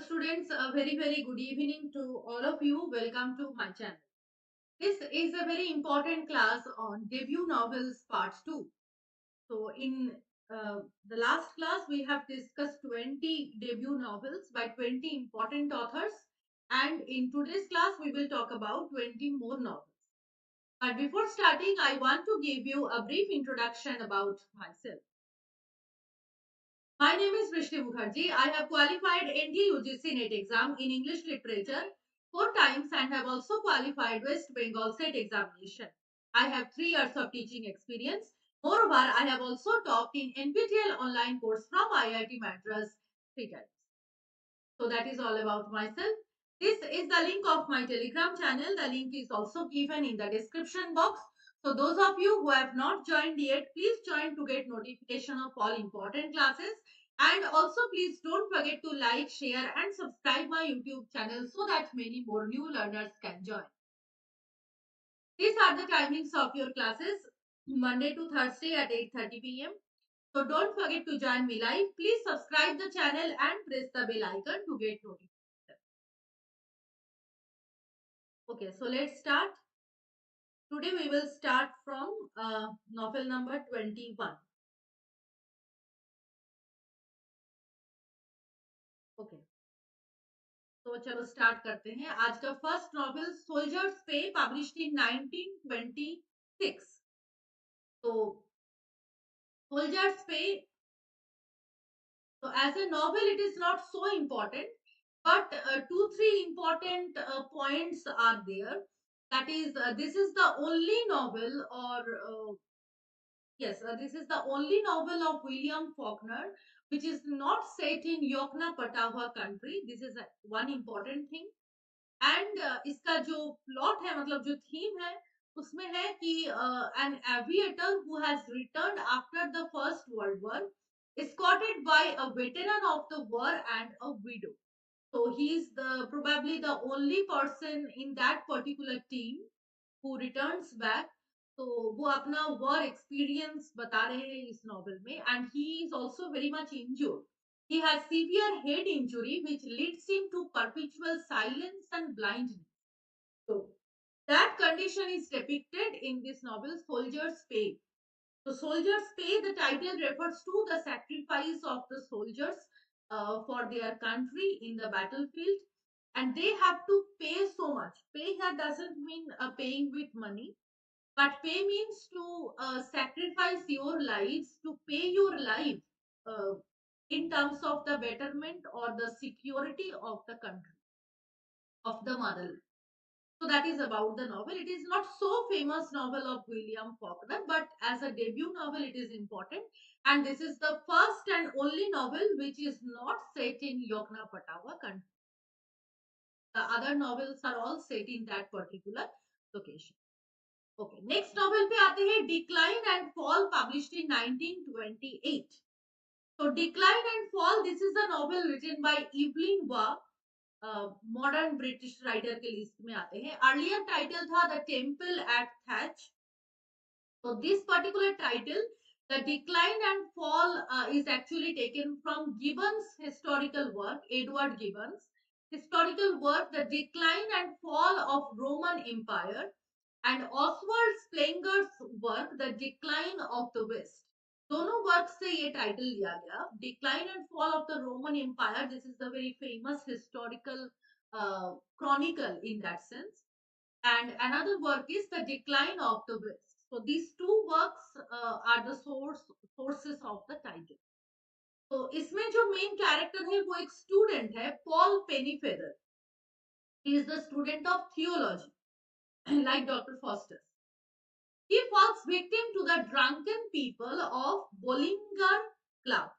students, a very good evening to all of you. Welcome to my channel. This is a very important class on debut novels part 2. So in the last class we have discussed 20 debut novels by 20 important authors, and in today's class we will talk about 20 more novels. But before starting, I want to give you a brief introduction about myself. My name is Brishti Mukherjee. I have qualified NTA UGC NET exam in English literature 4 times and have also qualified West Bengal SET examination. I have 3 years of teaching experience. Moreover, I have also taught in NPTEL online course from IIT Madras 3 times. So that is all about myself. This is the link of my Telegram channel. The link is also given in the description box. So those of you who have not joined yet, please join to get notification of all important classes. And also please don't forget to like, share and subscribe my YouTube channel so that many more new learners can join. These are the timings of your classes, Monday to Thursday at 8:30 p.m. So don't forget to join me live. Please subscribe the channel and press the bell icon to get notification. Okay, so let's start. Today we will start from novel number 21. Okay, तो चलो start करते हैं. आज का first novel soldiers पे, published in 1926. तो soldiers पे, so as a novel it is not so important, but 2-3 important points are there. That is, this is the only novel, or yes, this is the only novel of William Faulkner which is not set in Yokna Patawha country. This is one important thing. And इसका जो plot है, मतलब जो theme है, उसमें है कि an aviator who has returned after the First World War, escorted by a veteran of the war and a widow. So he is probably the only person in that particular team who returns back. तो वो अपना war experience बता रहे हैं इस novel में, and he is also very much injured. He has severe head injury which leads him to perpetual silence and blindness. So that condition is depicted in this novel, Soldier's Pay. So Soldier's Pay, the title refers to the sacrifice of the soldiers for their country in the battlefield, and they have to pay so much. Pay here doesn't mean paying with money, but pay means to sacrifice your lives, to pay your life uh, in terms of the betterment or the security of the country, of the mother. So that is about the novel. It is not so famous novel of William Faulkner, but as a debut novel, it is important. And this is the first and only novel which is not set in Yokna Patawha country. The other novels are all set in that particular location. Okay, next novel पे आते हैं, Decline and Fall, published in 1928. So Decline and Fall, this is a novel written by Evelyn Waugh. Modern British writer के list में आते हैं. Earlier title था the temple at thatch. So this particular title, The Decline and Fall, is actually taken from Gibbon's historical work, Edward Gibbon's historical work, The Decline and Fall of Roman Empire, and Oswald Splenger's work, The Decline of the West. दोनों work से ये title लिया गया. Decline and fall of the Roman Empire, this is the very famous historical chronicle in that sense, and another work is The Decline of the West. So these two works are the sources of the title. तो इसमें जो main character है वो एक student है, Paul Pennyfeather. He is the student of theology like Dr. Foster. He falls victim to the drunken people of Bollinger Club.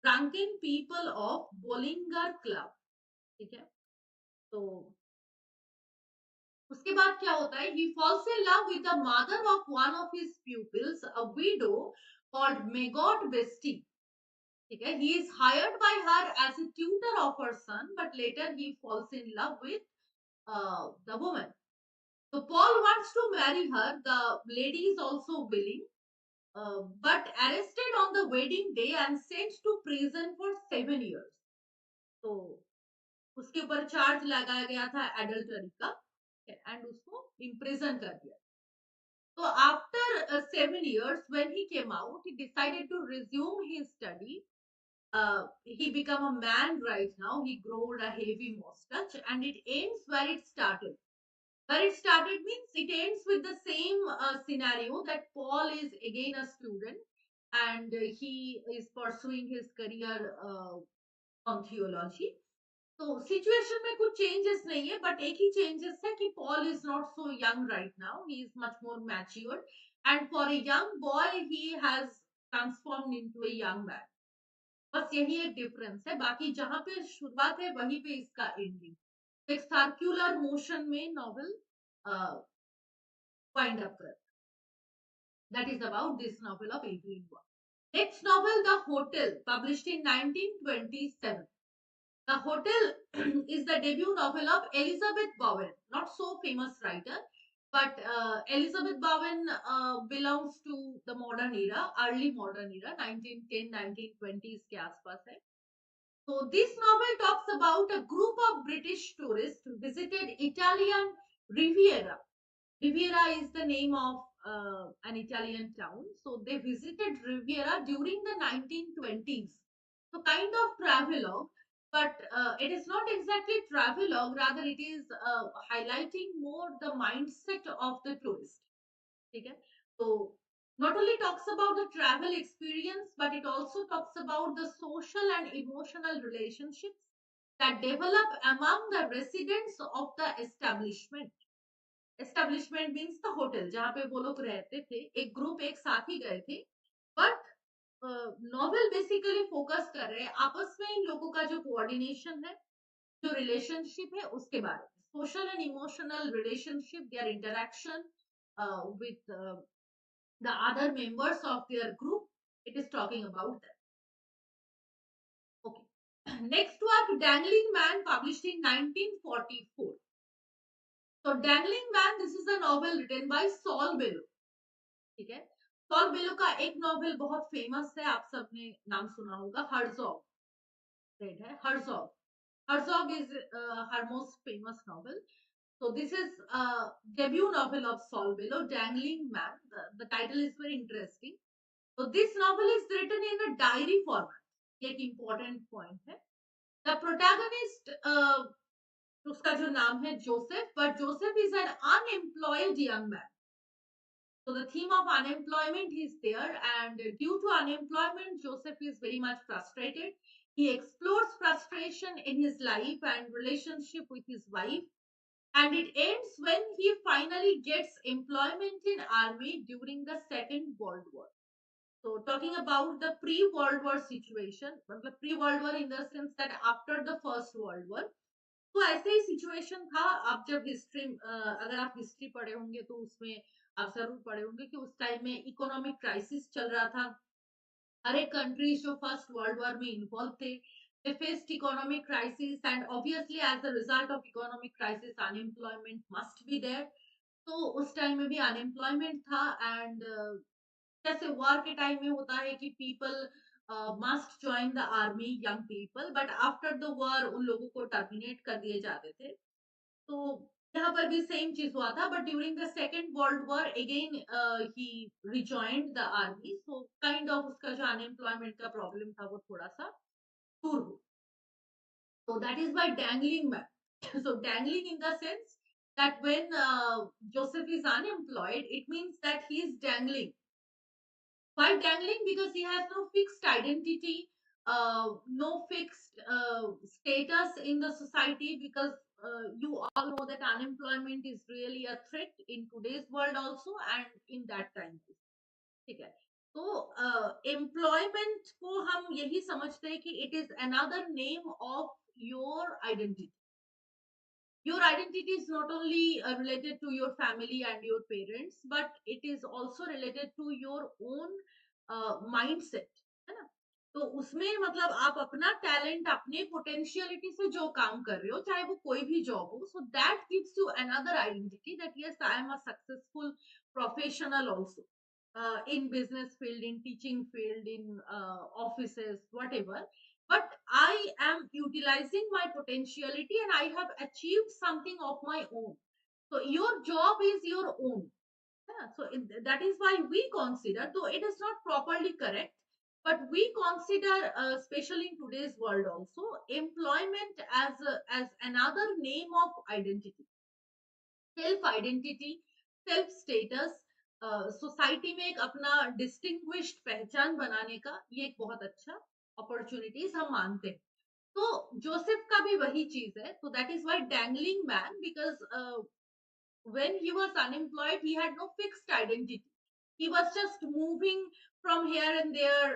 Drunken people of Bollinger Club. ठीक है, तो उसके बाद क्या होता है? He falls in love with the mother of one of his pupils, a widow called Maggot Bestie. ठीक है, he is hired by her as a tutor of her son, but later he falls in love with the woman. So Paul wants to marry her. The lady is also willing, but arrested on the wedding day and sent to prison for 7 years. So उसके ऊपर charge लगाया गया था adultery का and उसको imprison कर दिया. So after 7 years, when he came out, he decided to resume his study. He became a man right now. He growed a heavy mustache, and it ends where it started. Where it started means it ends with the same scenario that Paul is again a student and he is pursuing his career on theology. तो situation में कुछ changes नहीं है but एक ही changes है कि Paul is not so young right now he is much more matured and for a young boy he has transformed into a young man. बस यही एक डिफरेंस है बाकी जहां पे शुरुआत है वहीं पे इसका एंडिंग एक सर्कुलर मोशन में नॉवल वाइंड अप कर. That is about this novel of Adrian boy. Next novel the hotel published in 1927. The Hotel is the debut novel of Elizabeth Bowen, not so famous writer, but Elizabeth Bowen belongs to the modern era, early modern era, 1910-1920s के आसपास है. So this novel talks about a group of British tourists who visited Italian Riviera. Riviera is the name of an Italian town. So they visited Riviera during the 1920s. So kind of travelogue, but it is not exactly travelogue. Rather, it is highlighting more the mindset of the tourist. Okay? So not only talks about the travel experience, but it also talks about the social and emotional relationships that develop among the residents of the establishment. Establishment means the hotel जहाँ पे वो लोग रहते थे. एक group एक साथ ही गए थे बट नॉवेल बेसिकली फोकस कर रहे हैं आपस में इन लोगों का जो कोऑर्डिनेशन है जो रिलेशनशिप है उसके बारे में. Social and emotional relationship there interaction with the other members of their group. It is talking about that. Okay. Next work dangling man published in 1944. So Dangling Man, this is a novel written by Saul Bellow. ठीक है. Sol बेलो का एक novel बहुत famous है आप सबने नाम सुना होगा हर्जॉग. रेड है Herzog. Herzog is her most famous novel. So this is a debut novel of Saul Bellow, Dangling Man. The title is very interesting. So this novel is written in a diary format. ये एक important point है. The protagonist उसका जो नाम है Joseph, but Joseph is an unemployed young man. So the theme of unemployment is there, and due to unemployment, Joseph is very much frustrated. He explores frustration in his life and relationship with his wife, and it ends when he finally gets employment in army during the Second World War. So talking about the pre-World War situation, मतलब pre-World War in the sense that after the First World War. तो ऐसे ही situation था. आप जब history अगर आप history पढ़े होंगे तो उसमें आप जरूर पढ़े होंगे कि उस टाइम में इकोनॉमिक क्राइसिस चल रहा था. हर एक कंट्रीज जो फर्स्ट वर्ल्ड वॉर में इन्वॉल्व थे they faced economic crisis and obviously as a result of economic crisis unemployment must be there. तो उस टाइम में भी अनएम्प्लॉयमेंट था एंड जैसे वॉर के टाइम में होता है कि people must join the army young people but after the war उन लोगों को टर्मिनेट कर दिए जाते थे. तो यहाँ पर भी सेम चीज हुआ था but during the second world war again he rejoined the army. So kind of उसका जो अनएम्प्लॉयमेंट का प्रॉब्लम था वो थोड़ा सा दूर हुआ. So that is why dangling man. So dangling in the sense that when Joseph is unemployed, it means that he is dangling. Why dangling? Because he has no fixed identity, no fixed status in the society. Because you all know that unemployment is really a threat in today's world also and in that time. ठीक है. तो employment को हम यही समझते हैं कि it is another name of your identity. Your identity is not only related to your family and your parents but it is also related to your own mindset. है ना. तो उसमें मतलब आप अपना टैलेंट अपने पोटेंशियलिटी से जो काम कर रहे हो चाहे वो कोई भी जॉब हो so that gives you another identity that yes I am a successful professional also in business field in teaching field in offices whatever but I am utilizing my potentiality and I have achieved something of my own. So your job is your own. Yeah, so that is why we consider, though it is not properly correct, but we consider, especially in today's world, also employment as another name of identity, self identity, self status, society में एक अपना distinguished पहचान बनाने का ये एक बहुत अच्छा अपॉर्चुनिटीज हम मानते हैं. तो जोसेफ का भी वही चीज है. तो that is why dangling man, because when he was unemployed, he had no fixed identity. He was just moving from here and there.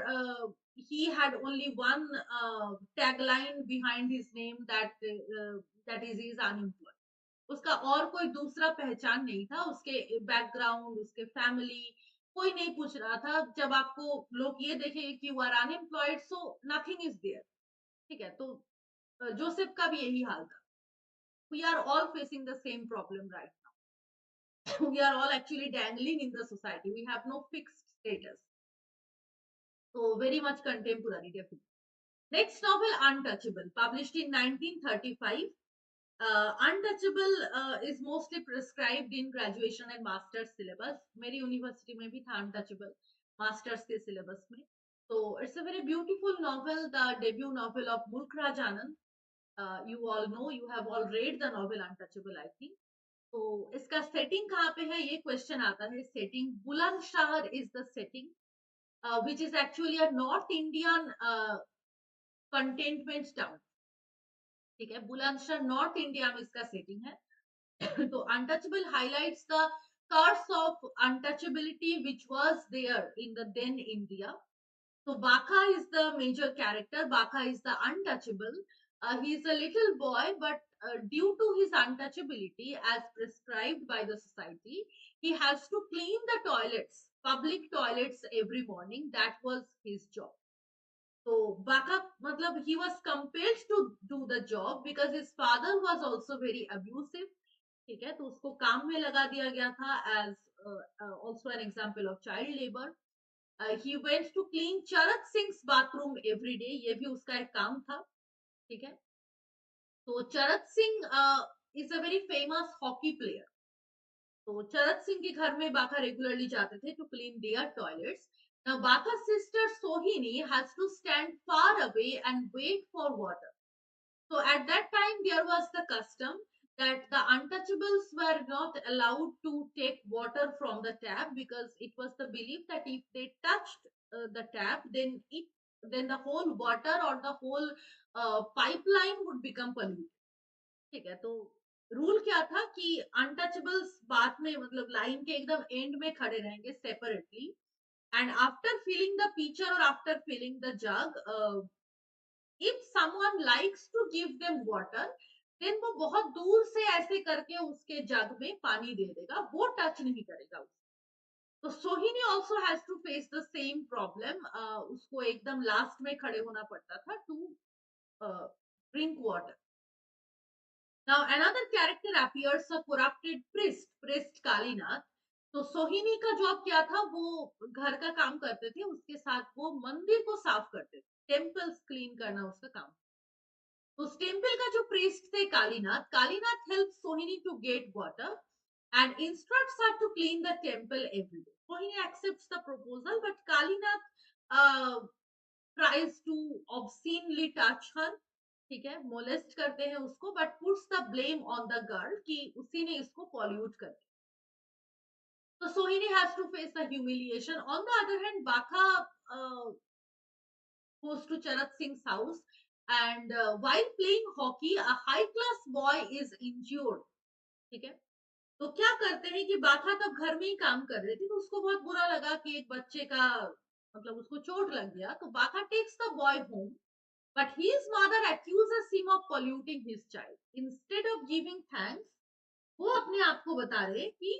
He had only one tagline behind his name, that is, he is unemployed. उसका और कोई दूसरा पहचान नहीं था. उसके background, उसके family, कोई नहीं पूछ रहा था. जब आपको लोग ये देखेंगे कि you are unemployed, so nothing is there. ठीक है. तो जोसेफ का भी यही हाल था. We are all facing the same problem right. We are all actually dangling in the society. We have no fixed status. So very much contemporary, definitely. Next novel, Untouchable, published in 1935. Untouchable is mostly prescribed in graduation and master's syllabus. मेरी university में भी था Untouchable, master's के syllabus में. So it's a very beautiful novel, the debut novel of Mulk Raj Anand. You all know, you have all read the novel Untouchable, I think. तो इसका setting कहाँ पे है, ये क्वेश्चन आता है. Setting Bulandshahr is the setting, which is actually a north Indian containment town. ठीक है. बुलंदशहर नॉर्थ इंडिया में इसका सेटिंग है. तो untouchable highlights the curse of untouchability which was there in the then India. So Baka is the major character. Baka is the untouchable. He is a little boy, but due to his untouchability, as prescribed by the society, he has to clean the toilets, public toilets, every morning. That was his job. So Baka, matlab, he was compelled to do the job because his father was also very abusive. ठीक है. तो उसको काम में लगा दिया गया था as also an example of child labor. He went to clean Charak Singh bathroom every day. ये भी उसका एक काम था. ठीक है. तो चरक Singh is a very famous hockey player. तो चरक सिंह के घर में बाका रेगुलरली जाते थे to clean their toilets. Now Baka's sister Sohini has to stand far away and wait for water. So at that time there was the custom that the untouchables were not allowed to take water from the tap, because it was the belief that if they touched the tap, then the whole water or the whole pipeline would become polluted. ठीक है. तो rule क्या था कि untouchables बाद में, मतलब line के एकदम एंड में खड़े रहेंगे separately, and after filling the pitcher और after filling the jug, if someone likes to give them water, then वो बहुत दूर से ऐसे करके उसके जग में पानी दे देगा, वो टच नहीं करेगा. तो सोहिनी also has to face the same problem. उसको एकदम लास्ट में खड़े होना पड़ता था to drink water. Now another character appears, a corrupted priest Kalinath. तो सोहिनी का जॉब क्या था, वो घर का काम करते थे, उसके साथ वो मंदिर को साफ करते थे. टेम्पल्स क्लीन करना उसका काम. उस टेम्पल का जो प्रीस्ट थे Kalinath help Sohini to get water and instructs her to clean the temple every day. Sohini accepts the proposal, but Kalinath tries to obscenely touch her. ठीक है. मोलेस्ट करते हैं उसको, but puts the blame on the girl कि उसी ने इसको pollute कर दिया. तो Sohini has to face the humiliation. On the other hand Bakha goes to Charat Singh's house, and while playing hockey, a high class boy is injured. ठीक है. तो क्या करते हैं कि बाका तब घर में ही काम कर रही थी, तो उसको बहुत बुरा लगा कि एक बच्चे का, मतलब उसको चोट लग गया. तो Bakha takes the boy home, but his mother accuses him of polluting his child. Instead of giving thanks, वो अपने आप को बता रहे कि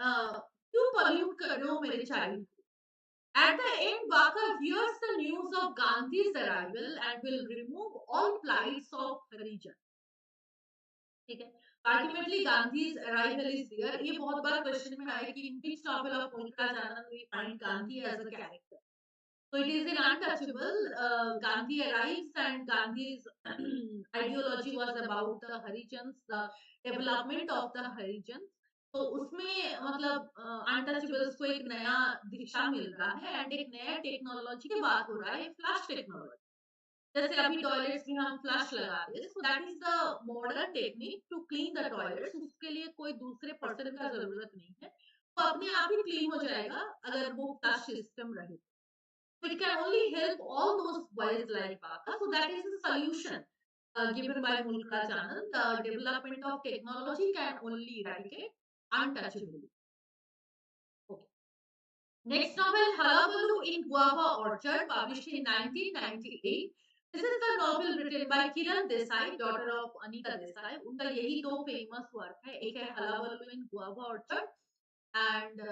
क्यों pollute कर रहे हो मेरे child. At the end, Baka hears the news of Gandhi's arrival and will remove all plights of religion. ठीक है. Ultimately, Gandhi's arrival is there. ये बहुत बार क्वेश्चन में आया कि in which novel of Mulk Raj Anand we find Gandhi as a character. So it is an untouchable. Gandhi arrives and Gandhi's ideology was about the Harijans, the development of the Harijans. तो उसमें मतलब untouchables को एक नया दिशा मिल रहा है and एक नया टेक्नोलॉजी की बात हो रहा है फ्लश टेक्नोलॉजी जैसे अभी टॉयलेट्स में हम फ्लश लगाते हैं so that is the modern technique to clean the toilets उसके लिए कोई दूसरे पर्सन का जरूरत नहीं है वो अपने आप ही क्लीन हो जाएगा अगर वो फ्लश सिस्टम रहे it can only help all those boys like Baka. So that is the solution given by Mulkraj Anand. The development of technology can only eradicate untouchability. Okay. Next novel, Halabaloo in Guava Orchard, published in 1998. This is the novel written by Kiran Desai, daughter of Anika Desai. उनका यही दो famous work है. एक है Halabaloo in Guava Orchard and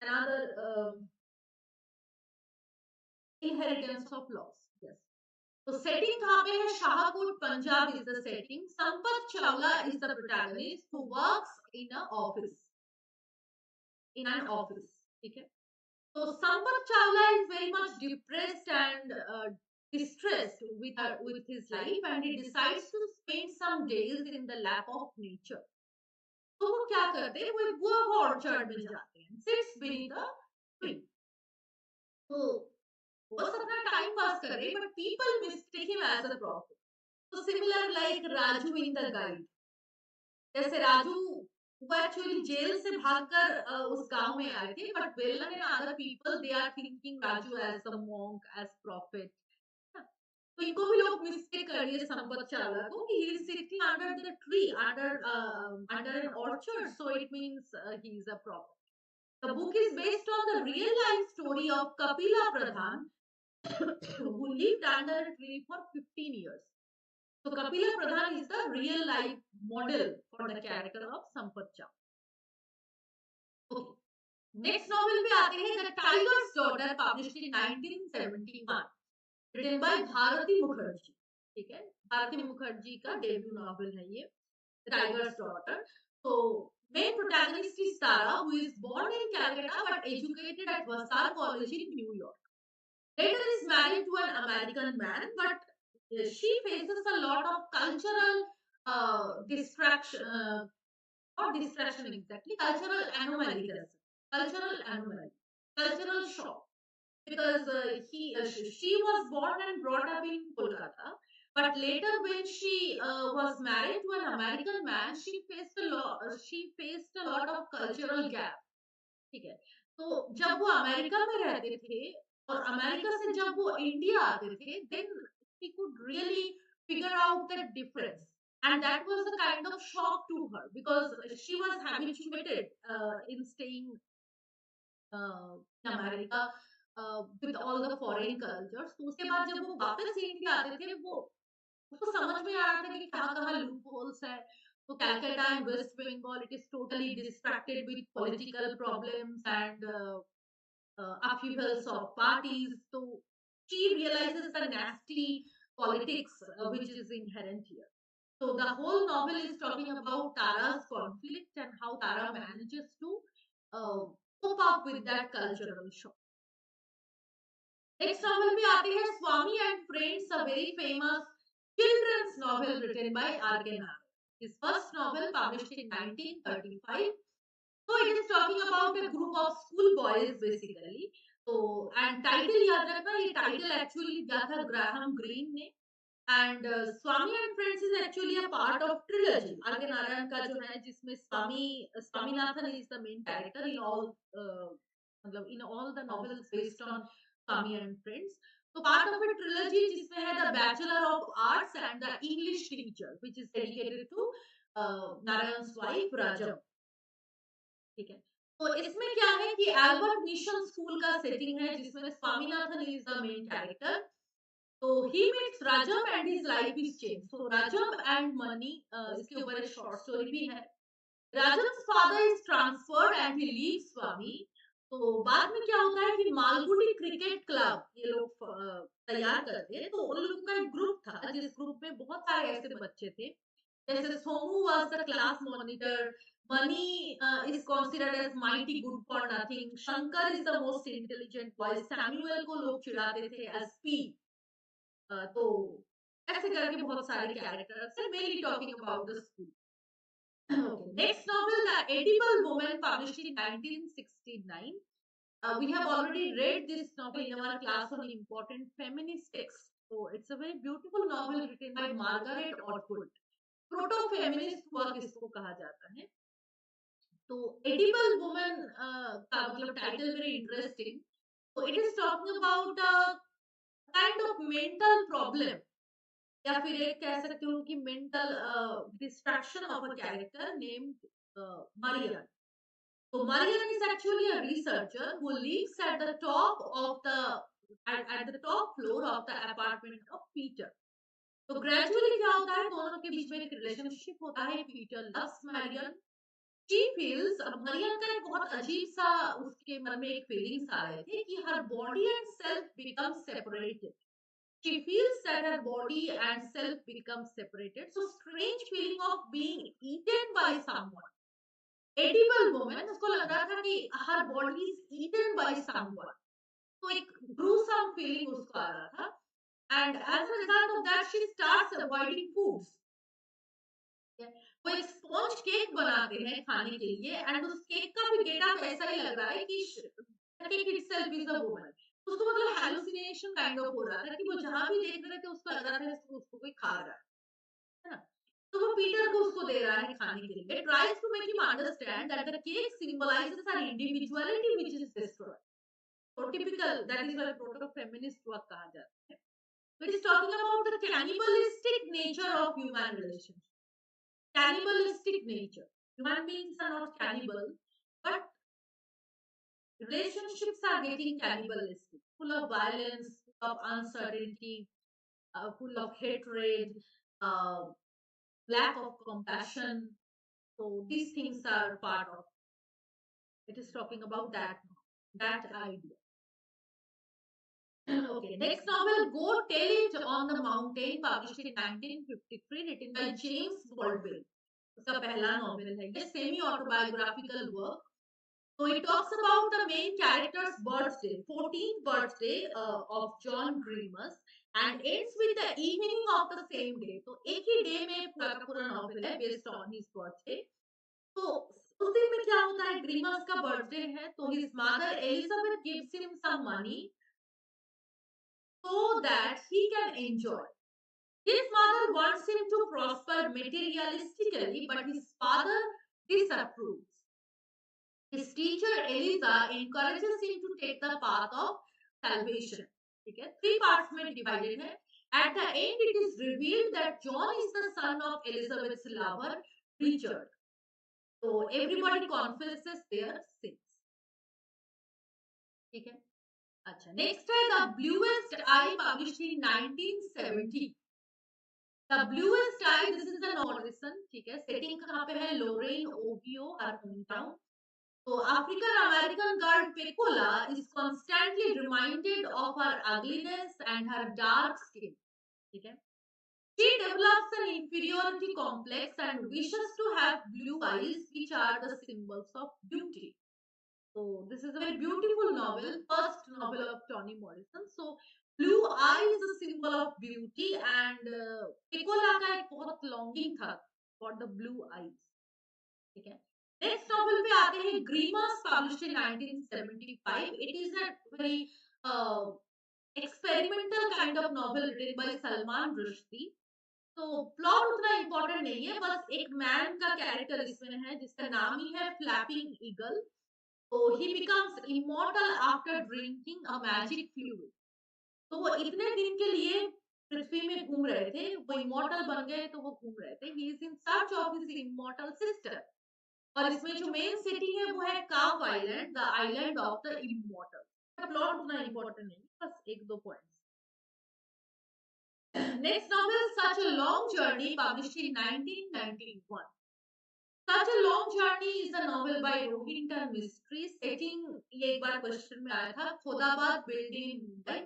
another Inheritance of Loss. Yes. तो setting कहाँ पे है Shahkot Punjab is the setting Sampat Chawla is the protagonist who works in an office ठीक है तो Sampat Chawla is very much depressed and distressed with his life and he decides to spend some days in the lap of nature तो वो क्या करते हैं वो एक गुआवा ऑर्चर्ड में जाते हैं सिट्स beneath the tree तो बस अपना टाइम पास कर रहे but people mistake him as a prophet तो similar like Raju in the guide जैसे राजू वो एक्चुअली जेल से भागकर उस गांव में आए थे but Velan and other people they are thinking Raju as the monk as prophet तो इनको भी लोग मिस्टेक कर दिए संपत चावला को कि he is sitting under the tree under an orchard so it means he is a prophet The book is based on the real life story of Kapila Pradhan who lived under a tree for 15 years. So Kapila Pradhan is the real life model for the character of Sampath Chau. Okay. Next novel पे आते हैं The Tiger's Daughter published in 1971 written by Bharati Mukherjee. ठीक है भारती मुखर्जी का debut novel है ये Tiger's Daughter. So main protagonist is Tara who is born in Calcutta but educated at Vassar College in New York. Later is married to an American man, but she faces a lot of cultural distraction, not distraction exactly, cultural anomaly, cultural shock. Because she was born and brought up in Kolkata, but later when she was married to an American man, she faced a lot of cultural gap. ठीक है तो जब वो America में रहते थे और America से जब वो इंडिया आते थे then he could really figure out the difference and that was a kind of shock to her because she was habituated in staying in America with all the foreign cultures तो उसके बाद जब वो वापस India आते थे वो उसको समझ में आ रहा था कि कहाँ कहाँ लूप होल्स है तो Calcutta and West Bengal it is totally distracted with political problems and upheavals of parties so she realizes the nasty politics which is inherent here so the whole novel is talking about Tara's conflict and how Tara manages to cope up with that cultural shock. Next novel पे आते हैं Swami and Friends, a very famous children's novel written by R.K. Nair. His first novel published in 1935. So it is talking about a group of school boys basically. So and title याद रखना ये title actually दिया था Graham green ने and Swami and Friends is actually a part of trilogy. R.K. Narayan का जो है जिसमें Swaminathan is the main character in all in all the novels based on Swami and Friends. So part of a trilogy जिसमें है the Bachelor of Arts and the English Teacher, which is dedicated to Narayan's wife Rajam. ठीक है तो इसमें क्या है कि Albert mission school का सेटिंग है जिसमें Swaminathan is the main character तो he meets Rajab and his life is changed. So Rajab and money इसके ऊपर एक short story भी है. Rajab's father is transferred and he leaves Swami. तो बाद में क्या होता है कि मालगुडी क्रिकेट क्लब ये लोग तैयार करते हैं तो उन लोगों का एक ग्रुप था जिस ग्रुप में बहुत सारे ऐसे बच्चे थे जैसे Somu was the class monitor Money is considered as mighty good for nothing. Shankar is the most intelligent boy. Samuel को लोग चिढ़ाते थे as P. तो ऐसे करके बहुत सारे कैरेक्टर्स हैं. Mainly talking about the school. Okay. Next novel, The Edible Woman, published in 1969. We have already read this novel in our class on important feminist text. So it's a very beautiful novel written by Margaret Atwood. Proto-feminist work इसको कहा जाता है. तो Edible Woman का मतलब title very interesting. So it is talking about a kind of mental problem या फिर एक कह सकते हो कि mental distraction of a character named Marian. So Marian is actually a researcher who lives at the top of at the top floor of the apartment of Peter. तो gradually क्या होता है, दोनों के बीच में एक relationship होता है. Peter loves Marian. She feels, Maryam का एक बहुत अजीब सा उसके मन में एक फीलिंग्स आ रहे थे कि her body and self become separated. She feels that her body and self become separated. So strange feeling of being eaten by someone. Edible woman, उसको लग रहा था कि her body is eaten by someone. तो एक gruesome feeling उसको आ रहा था. And as a result of that, she starts avoiding foods. वो एक स्पॉन्ज केक बनाते हैं खाने के लिए एंड उस केक का भी गेटअप ऐसा ही लग रहा है कि cake itself is a woman. उसको मतलब हैलुसिनेशन काइंड ऑफ हो रहा था कि वो जहां भी देख रहे थे उसको लग रहा था उसको कोई खा रहा है ना. तो वो पीटर को उसको दे रहा है खाने के लिए. Tries to make him understand that the cake symbolises her individuality which is destroyed. तो typical that is why proto feminist work कहा जाता है. It is talking about the cannibalistic nature of human relationship. Cannibalistic nature. Human beings are not cannibal, but relationships are getting cannibalistic, full of violence, full of uncertainty, full of hatred, uh, lack of compassion. So these things are part of. It is talking about that idea. Okay, next novel, Go Tell It on the Mountain, published in 1953, written by James Baldwin. उसका पहला novel है ये. Semi autobiographical work. So it talks about the main character's birthday, 14th birthday of John Grimus, and ends with the evening of the same day. तो एक ही day में पूरा का पूरा नॉवेल है based on his birthday. तो उस दिन में क्या होता है, ग्रीमस का बर्थडे है, तो his mother Elizabeth gives him some money so that he can enjoy. His mother wants him to prosper materialistically, but his father disapproves. His teacher Eliza encourages him to take the path of salvation. ठीक है, 3 parts में divided है. At the end, it is revealed that John is the son of Elizabeth's lover, Richard. So everybody confesses their sins. ठीक है. अच्छा, next है The Bluest Eye, published in 1970. The Bluest Eye, this is the novel. ठीक है, setting कहाँ पे है, Lorraine, Ohio, her hometown. So African American girl Pecola is constantly reminded of her ugliness and her dark skin. Okay? She develops an inferiority complex and wishes to have blue eyes, which are the symbols of beauty. So this is a very beautiful novel, first novel of Toni Morrison. So blue eye is a symbol of beauty, and Pecola का एक बहुत longing था for the blue eyes. ठीक है. Next novel पे आते हैं, Grimus, published in 1975. It is a very experimental kind of novel written by Salman Rushdie. तो प्लॉट उतना इंपॉर्टेंट नहीं है, बस एक मैन का कैरेक्टर इसमें है जिसका नाम ही है फ्लैपिंग ईगल. तो ही becomes immortal after drinking a magic fluid. तो वो इतने दिन के लिए पृथ्वी में घूम रहे थे, वो इमॉर्टल बन गए, तो वो घूम रहे थे. He is in search of his immortal sister. और इसमें जो मेन सिटी है वो है Calf island, the island of the immortal. Plot उतना इंपॉर्टेंट नहीं, बस एक दो points. Next novel, such a long journey, published in 1991. Such a long journey is a novel by Rohinton Mistry. Setting ये एक बार क्वेश्चन में आया था, खोदाबाद बिल्डिंग मुंबई.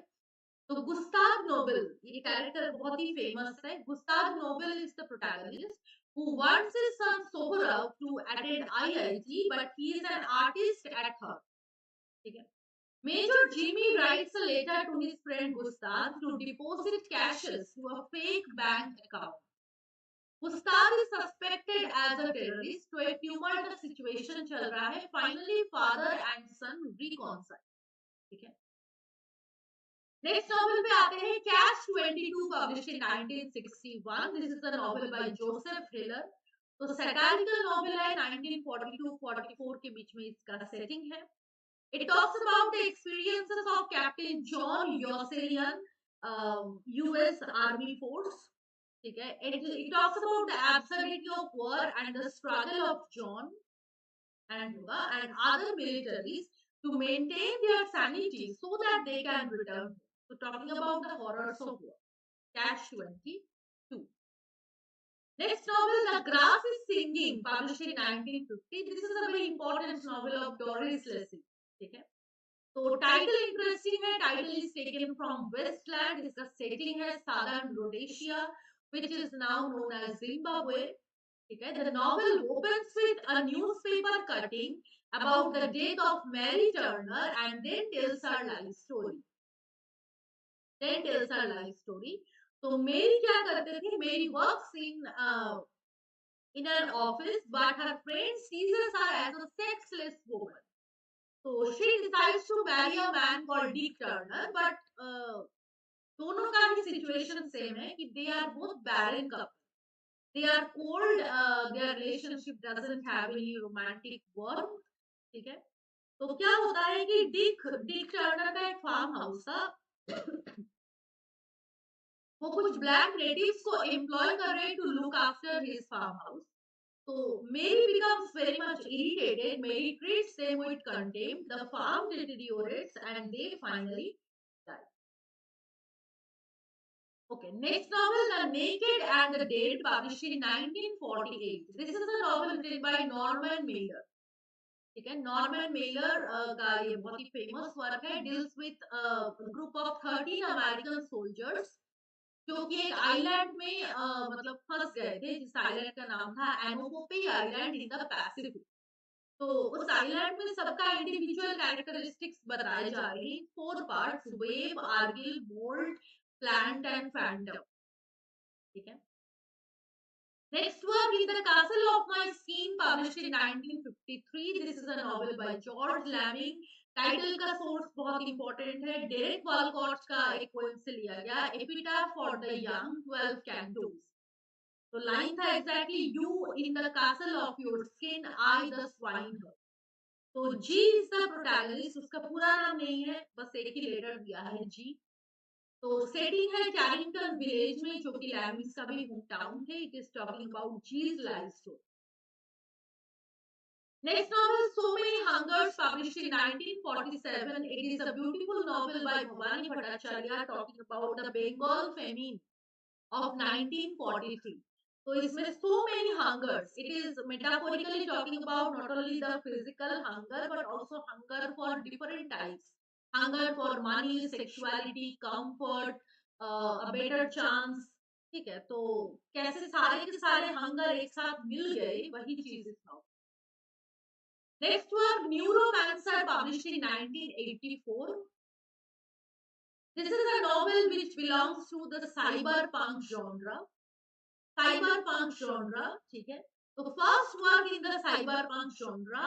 तो गुस्ताव नोबेल, ये कैरेक्टर बहुत ही फेमस है. Gustav Nobel is the protagonist who wants his son Sohrab to attend IIT, but he is an artist at heart. Okay. Major Jimmy writes a letter to his friend Gustav to deposit cashes to a fake bank account. Gustav is suspected as a terrorist, तो एक tumultuous situation चल रहा है. Finally, father and son reconcile. ठीक है. Next novel पे आते हैं Catch 22 published in 1961. This is a novel by Joseph Hiller. तो satirical novel है 1942-44 के बीच में इसका setting है. It talks about the experiences of Captain John Yosselian, U.S. Army Force. Okay. It talks about the absurdity of war and the struggle of John and Nuga and other militaries to maintain their sanity so that they can return. So, talking about the horrors of war. Catch 22. Next novel, The Grass is Singing, published in 1950. This is a very important novel of Doris Lessing. Okay. So title interesting है. Title is taken from Westland. इसका setting है Southern Rhodesia, which is now known as Zimbabwe. ठीक है. The novel opens with a newspaper cutting about the death of Mary Turner and then tells her life story. तो मेरी क्या करते थे? मेरी works in an office, but her friend sees her as a sexless woman. So she decides to marry a man called Dick Turner, but दोनों का ही situation same है कि they are both barren couple. They are cold. Their relationship doesn't have any romantic warmth. ठीक है. तो क्या होता है कि डिक टर्नर का एक फार्म हाउस था. वो कुछ ब्लैक नेटिव्स को एम्प्लॉय कर रहे to look after his farm house. So Mary becomes very much irritated. Mary treats them with contempt. The farm deteriorates and they finally die. Okay, next novel, The Naked and the Dead, published in 1948. This is a novel written by Norman Mailer. ठीक है. Norman Mailer का ये बहुत ही famous work है. Deals with group of 13 American soldiers जो कि एक island में मतलब फंस गए थे, जिस आइलैंड का नाम था एनोपोपी आइलैंड इन द पैसिफिक. तो उस आइलैंड में सबका इंडिविजुअल कैरेक्टरिस्टिक्स बताए जा रहे हैं. 4 parts: wave, Argyll, bolt, plant and phantom. ठीक है. Next work is The Castle of My Skin, published in 1953. This is a novel by George Lamming. Title का सोर्स बहुत इंपॉर्टेंट है. डेरेक वॉलकॉट का एक पोएम से लिया गया. Epitaph for the young 12 Cantos. तो लाइन था exactly, you in the castle of your skin, I the swineherd. तो जी इज द प्रोटैगनिस्ट. उसका पूरा नाम नहीं है, बस एक ही लेटर दिया है, जी. तो सेटिंग है कैरिंगटन विलेज में, जो कि लैमिस का भी होम टाउन है. It is talking about Gee's life story. Next novel, So Many Hungers, published in 1947. It is a beautiful novel by Bhavani Bhattacharya talking about the Bengal famine of 1943. So इसमें so many hungers. It is metaphorically talking about not only the physical hunger but also hunger for different types. Hunger for money, sexuality, comfort, a better chance. ठीक है. तो कैसे सारे के सारे hunger एक साथ मिल गए, वही चीज इस नाव. Next work, Neuromancer, published in 1984. This is a novel which belongs to the cyberpunk genre. Cyberpunk genre, ठीक है. The first work in the cyberpunk genre,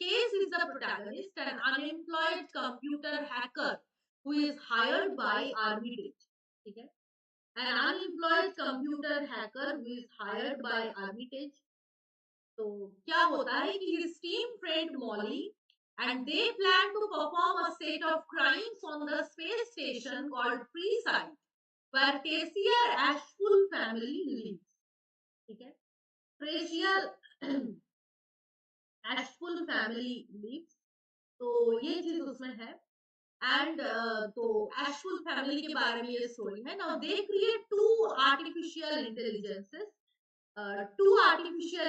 Case is the protagonist, an unemployed computer hacker who is hired by Armitage. ठीक है. An unemployed computer hacker who is hired by Armitage. तो क्या होता है कि his team friend Molly and they plan to perform a set of crimes on the space station called Freeside, where Tessier Ashful family lives. ठीक है. Tessier Ashful family lives. तो ये चीज उसमें है. एंड तो एशफुल फैमिली के बारे में ये स्टोरी है. Now they create two artificial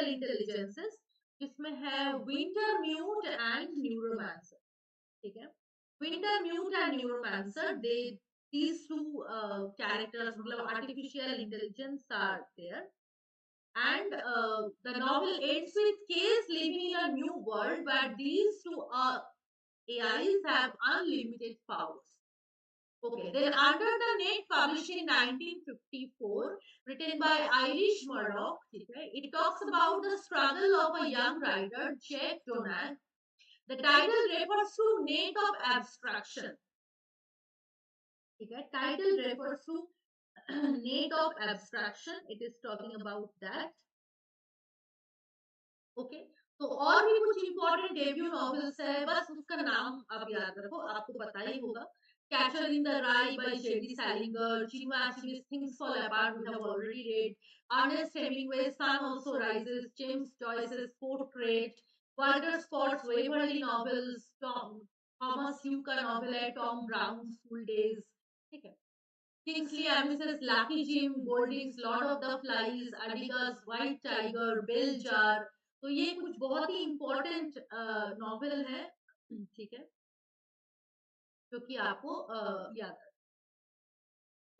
intelligences जिसमें है विंटर म्यूट एंड न्यूरोमांसर. ठीक है. Wintermute and Neuromancer, they these two characters, मतलब artificial intelligence are there. And the novel ends with Case living in a new world where these two AIs have unlimited powers. Okay, then Under the Net, published in 1954, written by Irish Murdoch, okay, it talks about the struggle of a young writer, Jack Donagh. The title refers to net of abstraction. Okay, title refers to net of abstraction. It is talking about that. Okay तो और भी कुछ important debut novels है बस उसका नाम आप याद रखो आपको पता ही होगा catcher in the rye by JD Salinger Chinua अचीवी's things fall apart we have already read Ernest Hemingway's Sun Also Rises James Joyce's Portrait Walter Scott's Waverly novels Thomas Hugh का नॉवेल है Tom Brown's School Days ठीक है Kingsley Amis's Lucky Jim, Golding's Lord of the Flies, Adiga's White Tiger, Bell Jar. तो ये कुछ बहुत ही important novel है ठीक है जो कि आपको याद है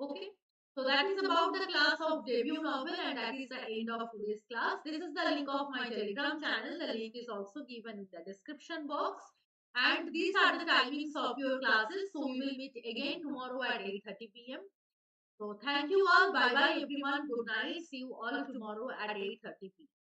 okay so that is about the class of debut novel and that is the end of today's class. This is the link of my telegram channel. The link is also given in the description box and these are the timings of your classes. So we will meet again tomorrow at 8:30 p.m. So thank you all. Bye bye everyone. Good night. See you all tomorrow at 8:30 p.m.